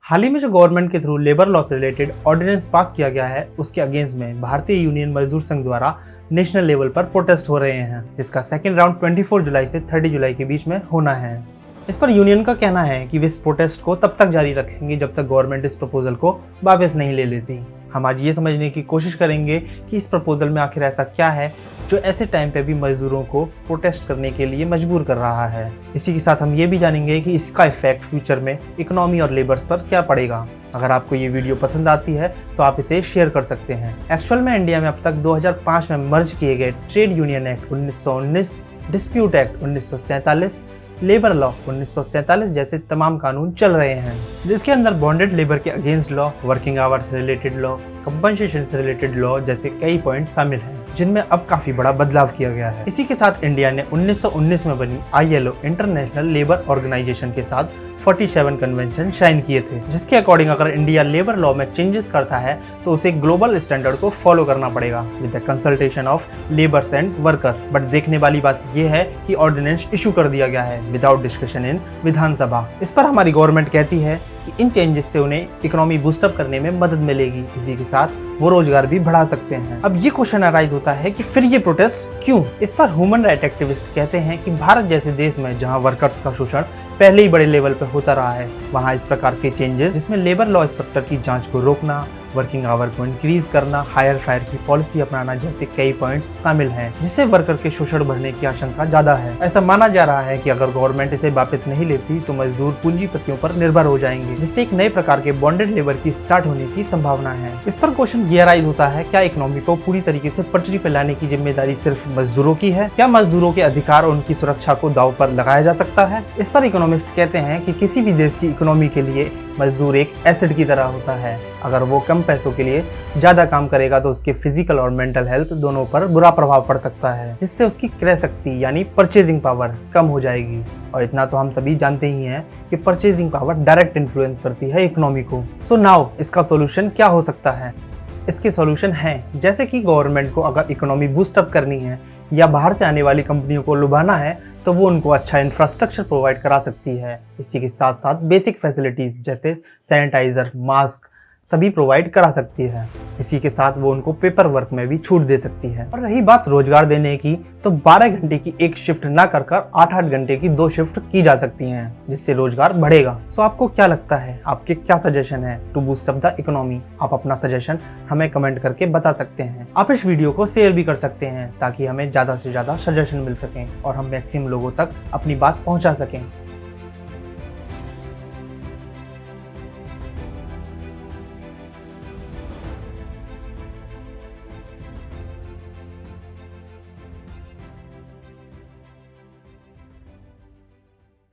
हाल ही में जो गवर्नमेंट के थ्रू लेबर लॉ से रिलेटेड ऑर्डिनेंस पास किया गया है उसके अगेंस्ट में भारतीय यूनियन मजदूर संघ द्वारा नेशनल लेवल पर प्रोटेस्ट हो रहे हैं, जिसका सेकेंड राउंड 24 जुलाई से 30 जुलाई के बीच में होना है। इस पर यूनियन का कहना है कि वे इस प्रोटेस्ट को तब तक जारी रखेंगे जब तक गवर्नमेंट इस प्रपोजल को वापस नहीं ले लेती। हम आज ये समझने की कोशिश करेंगे कि इस प्रपोजल में आखिर ऐसा क्या है जो ऐसे टाइम पे भी मजदूरों को प्रोटेस्ट करने के लिए मजबूर कर रहा है। इसी के साथ हम ये भी जानेंगे कि इसका इफेक्ट फ्यूचर में इकोनॉमी और लेबर्स पर क्या पड़ेगा। अगर आपको ये वीडियो पसंद आती है तो आप इसे शेयर कर सकते हैं। एक्चुअल में इंडिया में अब तक 2005 में मर्ज किए गए trade union act 1919, dispute act 1947, labour law 1947 जैसे तमाम कानून चल रहे हैं, जिसके अंदर बॉन्डेड लेबर के अगेंस्ट लॉ, वर्किंग आवर्स से रिलेटेड लॉ, कंपनसेशन से रिलेटेड लॉ जैसे कई पॉइंट शामिल हैं, जिनमें अब काफी बड़ा बदलाव किया गया है। इसी के साथ इंडिया ने 1919 में बनी ILO इंटरनेशनल लेबर ऑर्गेनाइजेशन के साथ 47 कन्वेंशन साइन किए थे, जिसके अकॉर्डिंग अगर इंडिया लेबर लॉ में चेंजेस करता है तो उसे ग्लोबल स्टैंडर्ड को फॉलो करना पड़ेगा with the consultation of labours and worker. But देखने वाली बात यह है कि ऑर्डिनेंस इशू कर दिया गया है विदाउट डिस्कशन इन विधानसभा। इस पर हमारी गवर्नमेंट कहती है कि इन चेंजेस से उन्हें इकोनॉमी बूस्टअप करने में मदद मिलेगी, इसी के साथ वो रोजगार भी बढ़ा सकते हैं। अब ये क्वेश्चन अराइज होता है कि फिर ये प्रोटेस्ट क्यों? इस पर ह्यूमन राइट एक्टिविस्ट कहते हैं कि भारत जैसे देश में जहां वर्कर्स का शोषण पहले ही बड़े लेवल पर होता रहा है, वहां इस प्रकार के चेंजेस जिसमें लेबर लॉ इंस्पेक्टर की जांच को रोकना, वर्किंग आवर को इंक्रीज करना, हायर फायर की पॉलिसी अपनाना जैसे कई पॉइंट्स शामिल हैं, जिससे वर्कर के शोषण बढ़ने की आशंका ज्यादा है। ऐसा माना जा रहा है कि अगर गवर्नमेंट इसे वापस नहीं लेती तो मजदूर पूंजीपतियों पर निर्भर हो जाएंगे, जिससे एक नए प्रकार के बॉन्डेड लेबर की स्टार्ट होने की संभावना है। इस पर क्वेश्चन ये अराइज होता है, क्या इकोनॉमी को पूरी तरीके से पटरी पर लाने की जिम्मेदारी सिर्फ मजदूरों की है? क्या मजदूरों के अधिकार और उनकी सुरक्षा को दांव पर लगाया जा सकता है? इस पर इकोनॉमिस्ट कहते हैं कि किसी भी देश की इकोनॉमी के लिए मजदूर एक एसेट की तरह होता है। अगर वो कम पैसों के लिए ज्यादा काम करेगा तो उसके फिजिकल और मेंटल हेल्थ दोनों पर बुरा प्रभाव पड़ सकता है, जिससे उसकी क्रय शक्ति यानी परचेजिंग पावर कम हो जाएगी। और इतना तो हम सभी जानते ही हैं कि परचेजिंग पावर डायरेक्ट इन्फ्लुएंस करती है इकोनॉमी को। सो नाउ इसका सोल्यूशन क्या हो सकता है? इसके सॉल्यूशन हैं, जैसे कि गवर्नमेंट को अगर इकोनॉमी बूस्टअप करनी है या बाहर से आने वाली कंपनियों को लुभाना है तो वो उनको अच्छा इंफ्रास्ट्रक्चर प्रोवाइड करा सकती है। इसी के साथ साथ बेसिक फैसिलिटीज जैसे सैनिटाइजर, मास्क सभी प्रोवाइड करा सकती है। इसी के साथ वो उनको पेपर वर्क में भी छूट दे सकती है। और रही बात रोजगार देने की, तो 12 घंटे की एक शिफ्ट ना कर 8-8 घंटे की 2 शिफ्ट की जा सकती हैं, जिससे रोजगार बढ़ेगा। सो आपको क्या लगता है? आपके क्या सजेशन है to boost up the economy? आप अपना सजेशन हमें कमेंट करके बता सकते हैं। आप इस वीडियो को शेयर भी कर सकते हैं ताकि हमें ज्यादा से ज्यादा सजेशन मिल सकें और हम मैक्सिमम लोगों तक अपनी बात पहुंचा सकें।